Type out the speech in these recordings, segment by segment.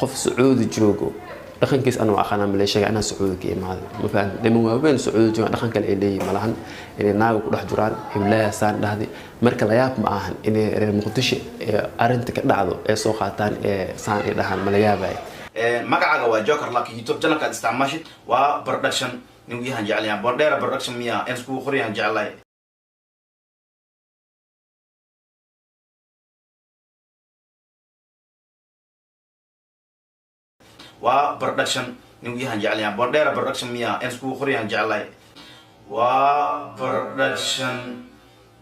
qof Sacuudi joogo dhaqankiis anu aqana Malaysia ana Sacuudi ka imaado ma faham niman waaweyn Sacuudi jooga dhaqan kale ay leeyihiin malahan inay naaga ku dhex jiraan hiblaya saan dhahdi marka la yaab ma ahan inay reer Muqdisho arinta ka dhacdo ee soo qaataan ee saan ay dhahan ma la yaabay magacaaga waa Joker laakiin YouTube channel-ka isticmaashid waa production nin yahan jecel Bondera production miya in isku qoriyaan jeclay waa production nin yahan jecel Bondera production miya in isku qoriyaan jeclay waa production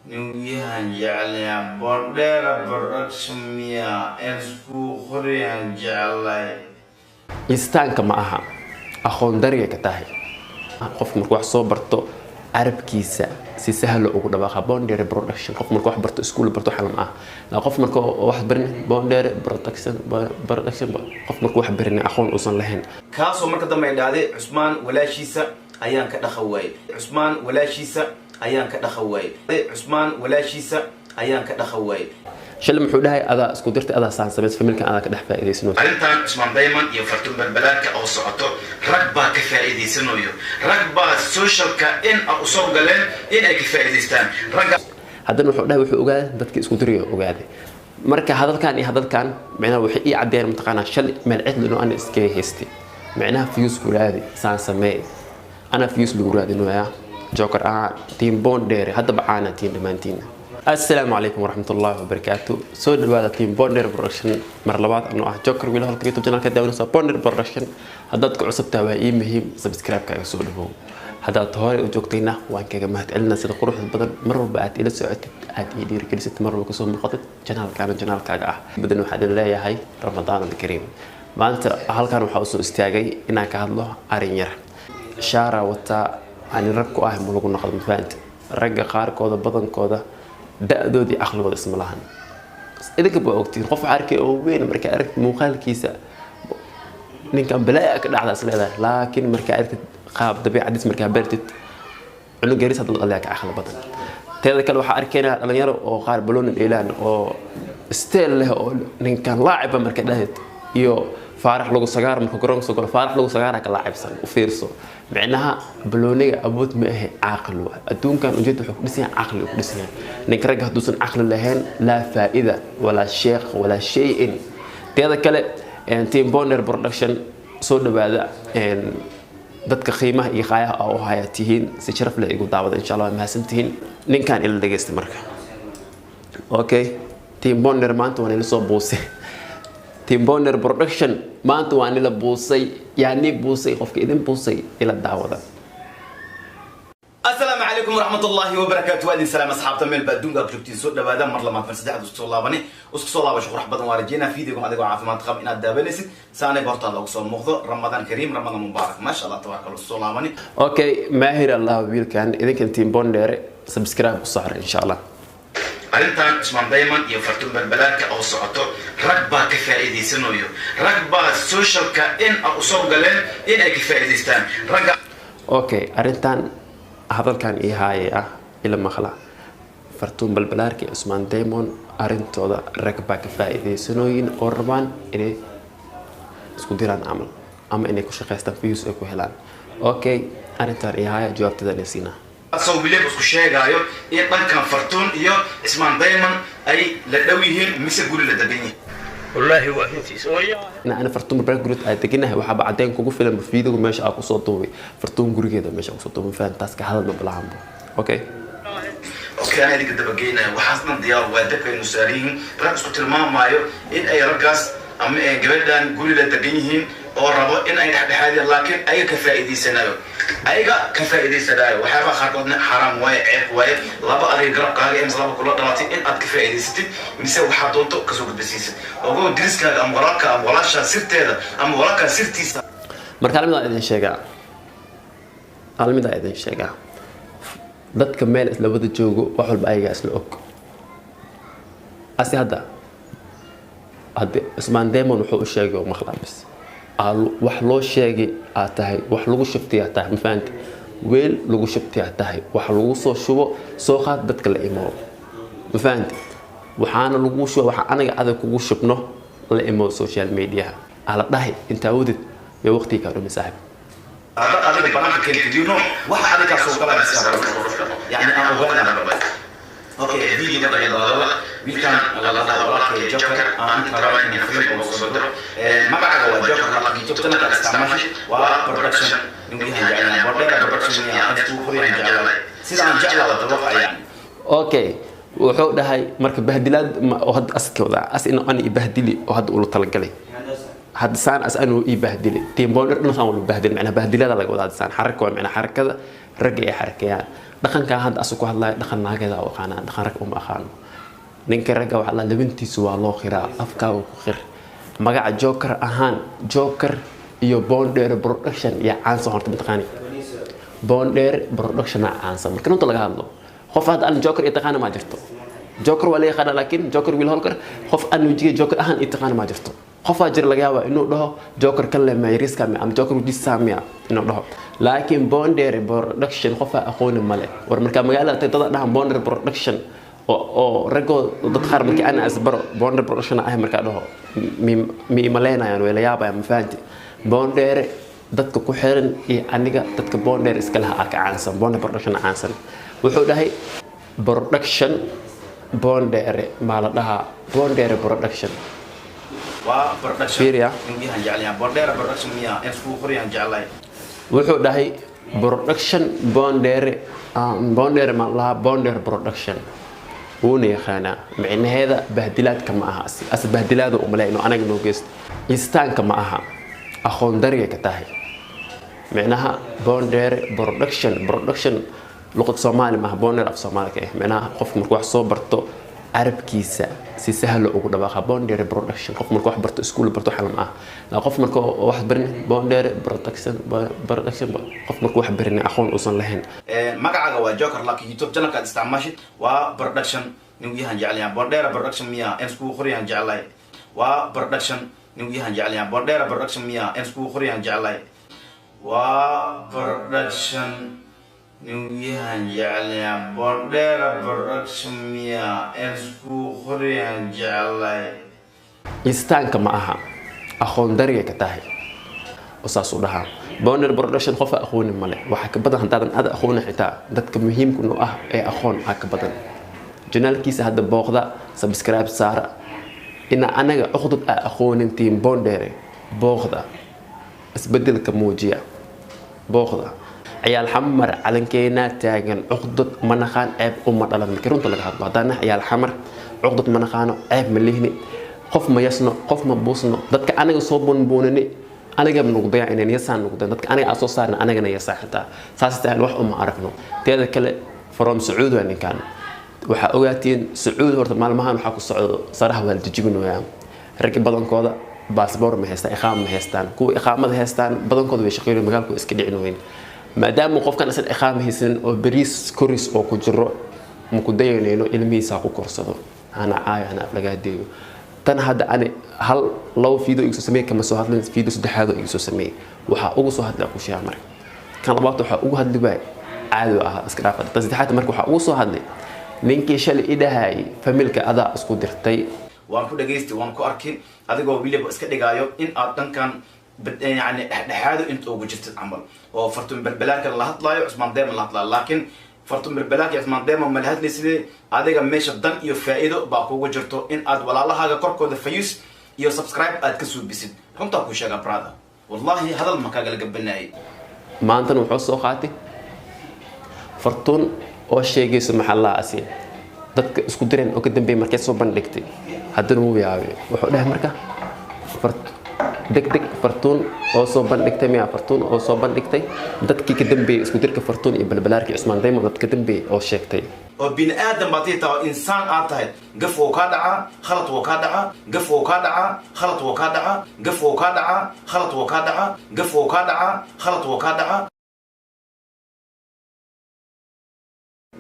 nin yahan jecel Bondera production miya in isku qoriyaan jeclay istaanka ma aha aqoon dariga ka tahay qof markuu wax soo barto arabkiisa si sahal ugu dhawaaqa Bondera production qof markuu wax barto iskuul barto xalam ah la qof markuu wax barin Bondera production qof markuu wax barin aqoon uusan lahayn kaasoo marka dambe ay dhaaday Cusmaan walaashiisa ayaan ka dhaxaway Cusmaan walaashiisa ayaan ka dhaxaway Cusmaan walaashiisa ayaan ka dhaxaway شلم حولها هذا اسكو درت هذا سان سميت فملك انا كدح فائديسنو arrintan Cusmaan Diamond iyo Fartuun Balbalaarka oo socoto ragba ka faa'iideysanayo ragba socialka in ay soo galeen in ay ka faa'iideystaan ragga haddana wuxuu ogaad dadka isku diriyo ogaaday marka hadalkan macnaha wixii ii cadeeyay mutaqana shal meel cid loo aan iska heystay macnaha fiyus kulaadi saan sameey ana fiyus lagu raadino ya Joker team Bondera hadda baana team dhamaantiin السلام عليكم ورحمة الله وبركاته سود هذا تيم بوندر برودكشن مرلبات أنه جوكر ولا هالك يوتيوب channel كده ونسا بوندر برودكشن هذا عصب تابعي مهم سبسكرايب كاي سود هو هذا طهاري وجوكتينا وان كذا ما هتقلنا سيد قروح بدل مرة بقت إلى ساعات يدير كل ست مرة وكسوم مخطط channel كاجا بدنا واحد الله يا هاي رمضان الكريم ما أنت هالكانوا حوسوا استياجي إنك هذا أرينير شارع وتا عن ركوا ملوك نقد مفانت رجع قار كذا بدن كذا دادودي أخلق اسم الله إذا كبوا وقتين قف عارك أو وين مركا عرفت مخال كيسة نكمل بلاء كده على سلالة لكن مركا عرفت خاب طبيعة عدس مركا بردت إنه جريس هذا الغلاك أخلق بطن تذكر لو حاركنا لما يرى أو قار بلون الإعلان أو ستيل له كان لاعب مركا دهت يو فارح لو صغار من كرون صغار فارح لو صغار كلاعب سن وفيرسو معناها بلونية أبوت ما هي عقل الدون كان وجد حكم بس عقل بس نكرجه دوسن عقل لهن لا فائدة ولا شيخ ولا شيء هذا كله يعني تيم بوندر برودكشن صود بعد يعني ضدك قيمة يخايا أو هايتهين سيشرف له يقول دعوة إن شاء الله ما سنتهين نين كان إلا دقيقة مركا أوكي تيم بوندر ما أنتوا أنا لسه بوسي تيم بوندر برودكشن ما أنتوا أنا لبوسي يعني بوسي خوف كإذن بوسي إلى الدعوة. السلام عليكم ورحمة الله وبركاته. وادي السلام أصحاب تميل بدون قبل جبتين سود لبعض مرة ما فرس دحد وسط الله بني وسط الله بشوف رح بدن وارجينا فيديوكم هذا قاعد في منطقة إن الدبلسة سنة برطال وصل مخضر رمضان كريم رمضان مبارك ما شاء الله تبارك الله وسط الله بني. أوكي ماهر الله بيل كان إذا كنت تيم بوندر سبسكرايب والصهر إن شاء الله. arrintan Cusmaan Diamond iyo Fartuun Balbalaarka oo socoto ragba ka faa'iideysanayo ragba socialka in ay soo galeen in ay ka faa'iideystaan ragga okay arrintan hadalkan ii haaya ila maqla Fartuun Balbalaarka iyo Cusmaan Diamond arrintooda ragba ka faa'iideysanayin oo rabaan inay isku diraan amal ama inay ku shaqeystaan views ay ku helaan okay arrintan ii haaya jawaabtada nasiina أصو بليب أسكو شيء إيه كان فرتون إياه اسمه دايما أي لدويهم مثل قولي لدبيني والله هو أنتي سويا أنا فرتون بريك جروت أتكلنا وحاب بعدين كوكو فيلم بفيديو وماشي أكو صوته فرتون جوري كده ماشي أكو صوته من فان تاسك هذا ما بلعبه أوكي أنا هذيك الدبا جينا وحاسنا ديار وادك المسارين رقص كتير ما مايو إن أي رقص أم قبل دان قولي لدبينهم أو ربو إن أي حد حادي لكن أي كفائدي سنايو أيها كفائدة سداي وحابة خاطرنا حرام واي عيب واي لابا أري قرق هاي إمس لابا كلها دلاتي إن أد كفائدة ستي مسوي حاطونتو كسوق بسيس وقول درس كذا أم وراك أم وراشة سرت هذا أم وراك سرتي مركلم ده إذن شجع علم ده إذن شجع ضد كمال لابد تجوجو وحول بأي أصل أوك أسي هذا اسمان دايما وحول الشجع ومخلص wax loo sheegay aad tahay wax lagu shubtay aad tahay ma fahanti weel lagu shubtay aad tahay wax lagu soo shubo soo qaad dadka la imo ma fahanti waxaana lagu shubo waxa anaga adag kugu shubno la imo social media على ضحي أنت ودت يا وقتي كانوا مساحب هذا البنات كنت دينو واحد عليك سوق لا بس يعني أنا أقول اوكي فيديو ده يلا بيكان الله وراك جوكر انت رايك ان الفيلم وصدر ما بعد هو جوكر لكن جبتنا كاستعماش وبرودكشن نقول يعني بردر برودكشن يعني انتو خريان جعل سيدا عن جعل وتوقع يعني اوكي wuxuu dhahay marka bahdilaad oo had askooda as in aan ibahdili oo had uu talagalay had saan as aanu ibahdili team bonder dhan saan uu bahdil macna bahdilaada laga wada saan xarako macna xarakada rag ay xarakayaan dhaqanka had as ku hadlay dhaqan naagada oo qaana dhaqan rag uma aqaan ninka rag waxa la labintiisu waa loo xiraa afka uu ku xir magaca joker ahaan joker iyo bonder production ya caansan horta mataqaani bonder production caansan marka inta laga hadlo خوف هذا أنا جوكر يتقان ما جرته جوكر ولا يخدع لكن جوكر ويل هولكر خوف أنه يجي جوكر أهان يتقان ما جرته خوف أجر لقاه إنه ده جوكر كله ما يريس كامي أم جوكر ودي سامية إنه ده لكن بوندر برودكشن خوف أخون الملك ورمركا مقالة تطلع ده بوندر برودكشن أو رجو تخرب لك أنا أصبر بوندر برودكشن أهم مركا ده مي ملانا يعني ولا يابا يعني مفانتي بوندر dadka ku xiran iyo aniga dadka bonder iska laha ka caansan bonder production caansan wuxuu dhahay production bonder ma la dhaha bonder production waa production ingihan jeclaan bonder production miya isku qoriyan jeclay wuxuu dhahay production bonder ma la bonder production uu yaqaana macnaheeda bahdilaadka ma aha as bahdilaadu u maleeyno anaga noo geest istaanka ma aha aqoon dariga ka tahay معناها بوندر برودكشن لغة صومالي ما بوندر أف صومالي كه معناها خوف مركوح صوبرتو عرب كيسة سي سهل وقول بقى بوندر برودكشن خوف مركوح برتو سكول برتو حلم لا خوف مركوح واحد برني بوندر برودكشن خوف مركوح برني أخون أصلا لهن مقعد جوا جوكر لك يوتيوب channel كان استعماشي وبرودكشن نوجيها جعليا بوندر برودكشن ميا إنسكو خريان جعلي وبرودكشن نوجيها جعليا بوندر برودكشن ميا إنسكو خريان جعلي وبرودكشن نوجيها جعليا بوندر برودكشن ميا إنسكو خريان جعلي يستانك معها أخون درجة كتاهي أساسه لها بوندر برودكشن خوف أخون الملك وحك بدن هذا هذا أخون حتى ذاتك مهم كأنه إيه أخون حك بدن جنال كيس هذا بوخذا سبسكرايب صار إن أنا أخذت أخون تيم بوندر بوخذا اسبدل كموجيا بوخذا عيال حمر على كينا تاجن عقدة منخان عيب أمة على المكرون طلع هذا بعدنا عيال حمر عقدة منخان عيب مليهني خوف ما يصنع خوف ما بوصنا ذاتك أنا صوبون بونني أنا جاب نقضي إني يسان نقضي ذاتك أنا أصلا صار أنا جنا يسان حتى ساست الواحد ما عرفنا تهذا كله فرام سعود وين كان وحقوقاتين سعود ورد مال مهان حكوا السعود صراحة والتجيبنا وياه ركب بدن كذا باسبور ما هيستا إقامة ما هيستان كو إقامة هيستان بدن كذا بيشقيلوا مجال كو إسكدي عنوين ما دام موقف كان أصل إقامة هيسن أو بريس كوريس أو كجرو مكودية لينو إلمي ساقو كورسدو أنا عاي أنا أفلقها ديو تن هذا أنا هل لو فيديو يكسو سميه كما سو هذا فيديو سد هذا يكسو سميه وحا أوجو سو هذا أكو شيء عمرك كان لبعضه وحا أوجو هذا باي عادو أسكرافة تزيد حتى مرك وحا أوجو سو هذا نينكي شل إذا هاي فملك أدا أسكو درتي waan ku dhageystay waan ku arkay adigoo wiliba iska dhigaayo in aad dhankan yani dhexdhexaado inta ugu jirtid camal oo fartun balbalaarka la hadlaayo Cusmaan Deema la hadlaayo laakiin fartun balbalaarka Cusmaan Deema ma la hadlaysidee adiga meesha dan iyo faa'iido baa kugu jirto in aad walaalahaaga korkooda fayus iyo subscribe aad ka suubisid runta ku sheega brother wallahi hadal ma kaaga gabanay maanta wuxuu soo qaatay fartun oo sheegayso maxalla asiin dadka isku direen oo ka dambeeyay markay soo bandhigtay haddana wuu yaabay wuxuu dhahay marka degdeg fartuun oo soo bandhigtay miya fartuun oo soo bandhigtay dadkii ka dambeeyay isku dirka fartuun iyo balbalaarkii Cusmaan Deema dadka dambeeyay oo sheegtay oo bin aadam baatay taa insaan aad tahay gaf oo ka dhaca khalad oo ka dhaca gaf oo ka dhaca khalad oo ka dhaca gaf oo ka dhaca khalad oo ka dhaca gaf oo ka dhaca khalad oo ka dhaca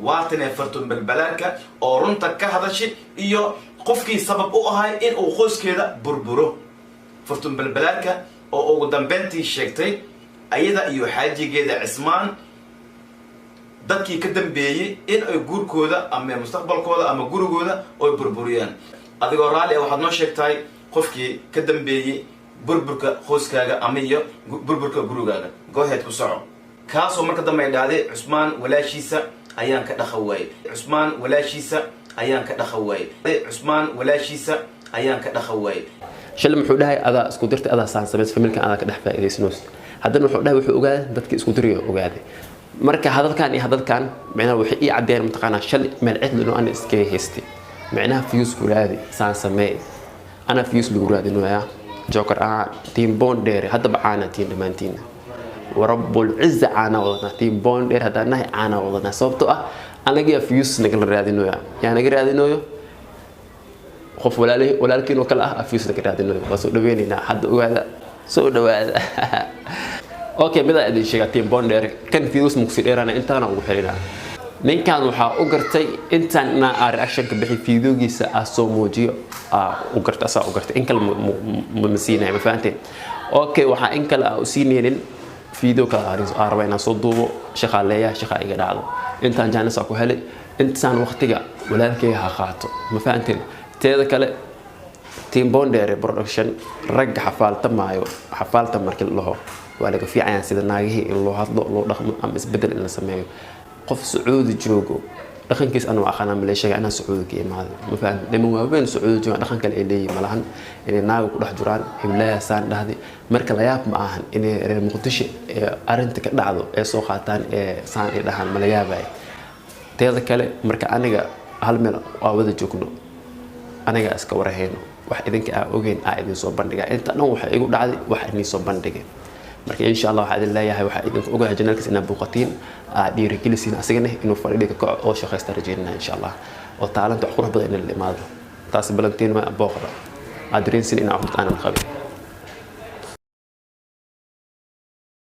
waatana fartuun balbalaarka oo runta ka hadashay iyo qofkii sabab u ahay in uu qoyskeeda burburo fartuun balbalaarka oo ugu dambeyntii sheegtay ayada iyo xaajigeeda Cismaan dadkii ka dambeeyay in ay guurkooda ama mustaqbalkooda ama gurigooda oo burburiyaan adigoo raali waxaad noo sheegtay qofkii ka dambeeyay burburka qoyskaaga ama iyo burburka gurigaaga gooheed ku soco kaasoo marka dambe ay dhahday cusmaan walaashiisa ayaan ka dhaqan waayey cusmaan walaashiisa ayaan ka dhaqan waayey cusmaan walaashiisa ayaan ka dhaqan waayey shalay muxuu dhahay adaa isku dirtay adaa saan sameys familkan adaa ka dhex faa'iidaysanoos haddana wuxuu dhahay wuxuu ogaaday dadkii isku diriyo ogaaday marka hadalkan iyo hadalkan macnaha waxay ii caddeeyeen mataqaanaa shalay meel cidlo inuu ana iskaga haystay macnaha fiyuusku raadi saan samee ana fiyuus lagu raadinoyaa joker team bondere haddaba caana tiin dhammaantiina warabbul cizza caana wadanaa team bondere haddaan nahay caana wadanaa sababtoo ah anaga fiyuus nagala raadinoyaa yaa naga raadinoyo qof walaalkiinoo kale ah fiyuus naga raadinoyo waa soo dhaweynaynaa hadda ogaada soo dhawaada okay mida idin sheega team bondere kan fiyuus muqsi dheeraana intaana ugu xirinaa ninkan waxaa u gartay intaan inaa reaction ka bixi fiidoogiisa soo muujiyo u gartay asaa u gartay in kale ma siinaya ma fahanteen okay waxaa in kale u siinaynin fiidoo kale raba inaan soo duubo shaqaa leeyahay shaqaa iga dhacdo intaan jaanisaa ku helay intaan waqtiga walaalkay ha qaato ma fahanteen teeda kale team bondere production ragga xafaalta markii la dhaho waa laga fiicayaan sida naagihii in loo hadlo loo dhaqmo ama isbedel in la sameeyo qof sacuudi joogo dhaqankiis ana aqaana maleeshiga inaan sacuudi ka imaado ma faham niman waaweyn sacuudi jooga dhaqan kale ay leeyihiin malahan inay naaga ku dhex jiraan hiblaya saan dhahdi marka la yaab ma ahan inay reer muqdisho arinta ka dhacdo ee soo qaataan ee saan ay dhahaan ma la yaabay teeda kale marka aniga hal meel waa wada joogno aniga iska warahayno wax idinka ogeyn idin soo bandhiga inta dhan waxa igu dhacday wax idin soo bandhigay marka insha Allah waxa idin leeyahay waxa idin ogahay janaalkiis inaa buuqatiin dhiirigelisiin asagana inuu fadhiga ka kaco oo shaqaysta rajeynaa insha Allah oo taalanta wax qurux badan in la imaado taas balantiin ma booqda adreensin inaa waxaan qabin